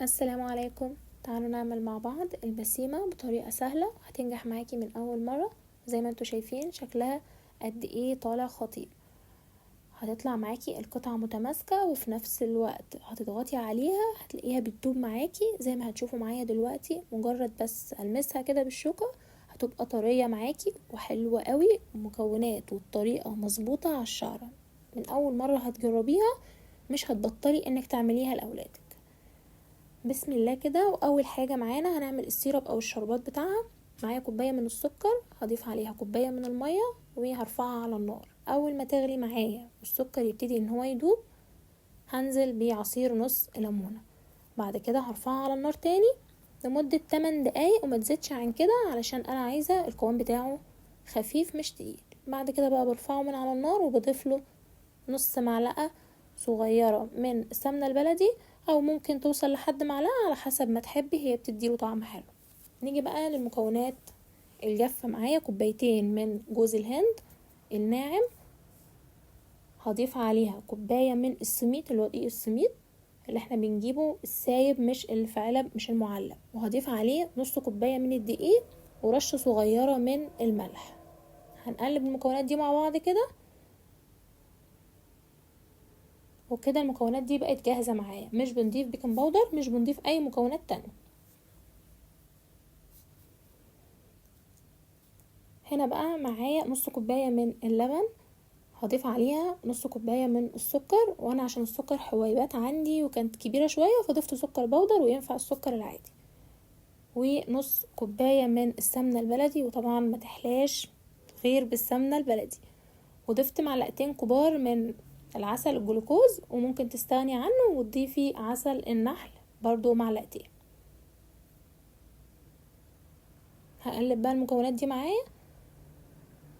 السلام عليكم. تعالوا نعمل مع بعض البسيمة بطريقة سهلة هتنجح معاكي من اول مرة. زي ما انتوا شايفين شكلها قد ايه طالع خطير. هتطلع معاكي القطعة متماسكة وفي نفس الوقت هتضغطي عليها هتلاقيها بتدوب معاكي زي ما هتشوفوا معايا دلوقتي. مجرد بس المسها كده بالشوكة هتبقى طرية معاكي وحلوة قوي. المكونات والطريقة مظبوطة على الشعرة. من اول مرة هتجربيها مش هتبطلي انك تعمليها لاولادك. بسم الله كده. واول حاجة معانا هنعمل السيرب او الشربات بتاعها. معايا كوباية من السكر، هضيف عليها كوباية من المية وهرفعها على النار. اول ما تغلي معايا والسكر يبتدي ان هو يدوب هنزل بعصير نص ليمونة. بعد كده هرفعها على النار تاني لمدة 8 دقايق وما تزيدش عن كده علشان انا عايزة القوام بتاعه خفيف مش تقيل. بعد كده بقى برفعه من على النار وبضيف له نص معلقة صغيرة من السمنة البلدي او ممكن توصل لحد معلقة على حسب ما تحبي، هي بتديله طعم حلو. نيجي بقى للمكونات الجافة. معايا كوبايتين من جوز الهند الناعم، هضيف عليها كوباية من السميد اللي هو دقيق السميد اللي احنا بنجيبه السايب مش اللي في علب مش المعلب، وهضيف عليه نص كوباية من الدقيق ورشة صغيرة من الملح. هنقلب المكونات دي مع بعض كده وكده المكونات دي بقت جاهزة معايا. مش بنضيف بيكنج باودر، مش بنضيف اي مكونات تانية. هنا بقى معايا نص كوباية من اللبن، هضيف عليها نص كوباية من السكر، وانا عشان السكر حويبات عندي وكانت كبيرة شوية فضفت سكر بودر وينفع السكر العادي. ونص كوباية من السمنة البلدي، وطبعا ما تحلاش غير بالسمنة البلدي. وضفت معلقتين كبار من العسل الجلوكوز وممكن تستغني عنه وتضيفي عسل النحل برضو معلقتين. هقلب بقى المكونات دي معايا،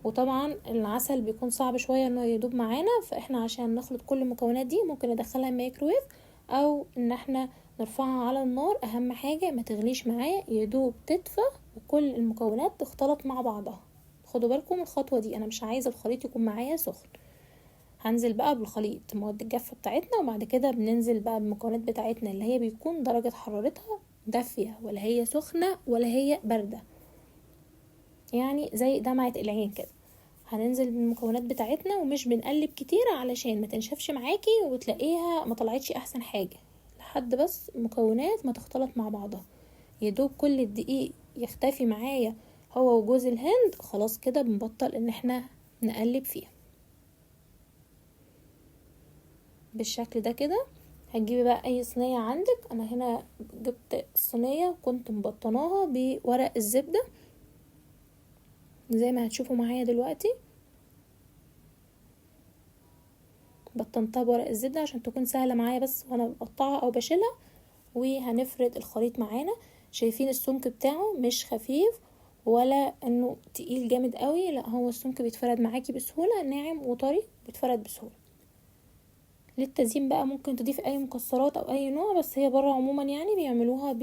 وطبعا العسل بيكون صعب شوية انه يدوب معانا، فاحنا عشان نخلط كل المكونات دي ممكن ندخلها الميكرويف او ان احنا نرفعها على النار. اهم حاجة ما تغليش معايا، يدوب تدفى وكل المكونات تختلط مع بعضها. خدوا بالكم الخطوة دي، انا مش عايزة الخليط يكون معايا سخن. هنزل بقى بالخليط المواد الجافة بتاعتنا، وبعد كده بننزل بقى بالمكونات بتاعتنا اللي هي بيكون درجة حرارتها دافية ولا هي سخنة ولا هي باردة، يعني زي دمعة العين كده. هننزل بالمكونات بتاعتنا ومش بنقلب كتير علشان ما تنشفش معاكي وتلاقيها ما طلعتش احسن حاجة، لحد بس المكونات ما تختلط مع بعضها. يدوب كل الدقيق يختفي معايا هو وجوز الهند، خلاص كده بنبطل ان احنا نقلب فيها بالشكل ده كده. هتجيبي بقى اي صينية عندك، انا هنا جبت صينية كنت مبطناها بورق الزبدة زي ما هتشوفوا معايا دلوقتي. بطنتها بورق الزبدة عشان تكون سهلة معايا بس وانا بقطعها او بشيلها. وهنفرد الخليط معانا. شايفين السمك بتاعه مش خفيف ولا انه تقيل جامد قوي، لا هو السمك بيتفرد معاكي بسهولة، ناعم وطري بيتفرد بسهولة. للتزيين بقى ممكن تضيف اي مكسرات او اي نوع، بس هي بره عموما يعني بيعملوها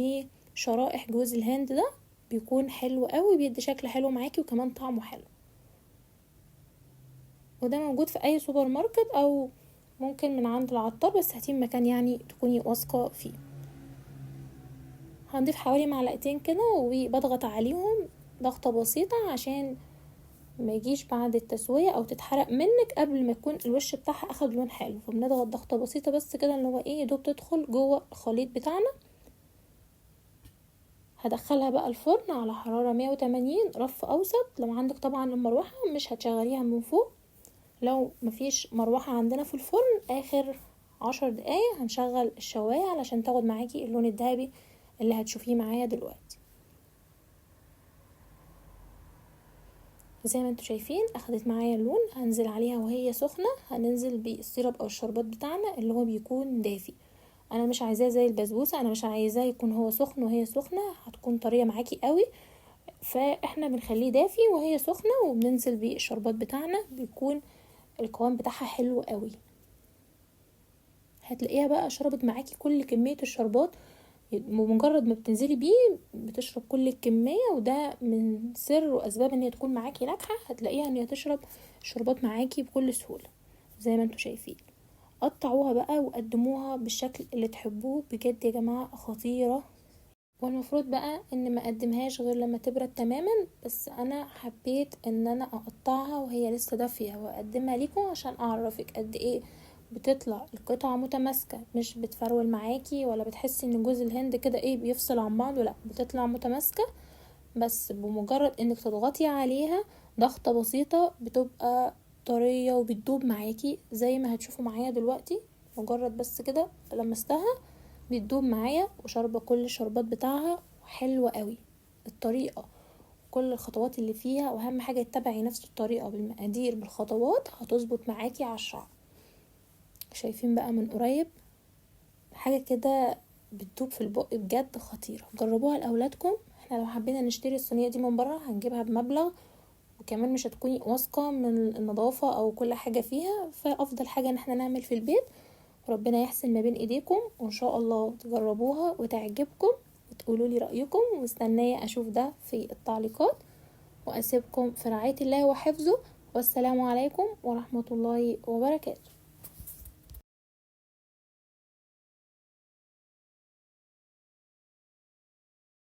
بشرائح جوز الهند ده، بيكون حلو قوي بيدي شكل حلو معاكي وكمان طعمه حلو. وده موجود في اي سوبر ماركت او ممكن من عند العطار، بس هاتين مكان يعني تكوني واثقه فيه. هنضيف حوالي معلقتين كده وبضغط عليهم ضغطه بسيطه عشان ما يجيش بعد التسويه او تتحرق منك قبل ما يكون الوش بتاعها اخد لون حلو. فبنضغط ضغطه بسيطه بس كده اللي هو ايه يدوب تدخل جوه الخليط بتاعنا. هدخلها بقى الفرن على حراره 180 رف اوسط. لو عندك طبعا المروحه مش هتشغليها من فوق، لو مفيش مروحة عندنا في الفرن اخر 10 دقايق هنشغل الشواية علشان تاخد معاكي اللون الذهبي اللي هتشوفيه معايا دلوقتي. زي ما انتوا شايفين اخدت معايا اللون. هنزل عليها وهي سخنة، هننزل بالسيرب او الشربات بتاعنا اللي هو بيكون دافي. انا مش عايزاه زي البسبوسة، انا مش عايزاه يكون هو سخن وهي سخنة هتكون طرية معاكي قوي، فاحنا بنخليه دافي وهي سخنة وبننزل بالشربات بتاعنا بيكون القوام بتاعها حلو قوي. هتلاقيها بقى شربت معاكي كل كمية الشربات، بمجرد ما بتنزلي بيه بتشرب كل الكمية، وده من سر واسباب ان هي تكون معاكي ناجحة. هتلاقيها ان هي تشرب الشربات معاكي بكل سهولة زي ما انتوا شايفين. قطعوها بقى وقدموها بالشكل اللي تحبوه. بجد يا جماعة خطيرة، والمفروض بقى ان ما اقدمهاش غير لما تبرد تماما، بس انا حبيت ان انا اقطعها وهي لسه دافية واقدمها ليكم عشان اعرفك قد ايه بتطلع القطعة متماسكة، مش بتفرول معاكي ولا بتحسي ان جوز الهند كده ايه بيفصل عن بعض، لا بتطلع متماسكة. بس بمجرد انك تضغطي عليها ضغطة بسيطة بتبقى طرية وبتدوب معاكي زي ما هتشوفوا معايا دلوقتي. مجرد بس كده لمستها بتدوب معايا وشربة كل الشربات بتاعها، حلوة قوي الطريقة، كل الخطوات اللي فيها. واهم حاجة تتبعي نفس الطريقة بالمقادير بالخطوات، هتظبط معاكي على الشعر. شايفين بقى من قريب حاجة كده بتدوب في البق، بجد خطيرة. جربوها لأولادكم. احنا لو حبينا نشتري الصينية دي من بره هنجيبها بمبلغ، وكمان مش هتكوني واثقة من النظافة او كل حاجة فيها، فافضل حاجة ان احنا نعمل في البيت. ربنا يحسن ما بين ايديكم، وان شاء الله تجربوها وتعجبكم وتقولوا لي رأيكم. مستنية اشوف ده في التعليقات، واسيبكم في رعاية الله وحفظه. والسلام عليكم ورحمة الله وبركاته.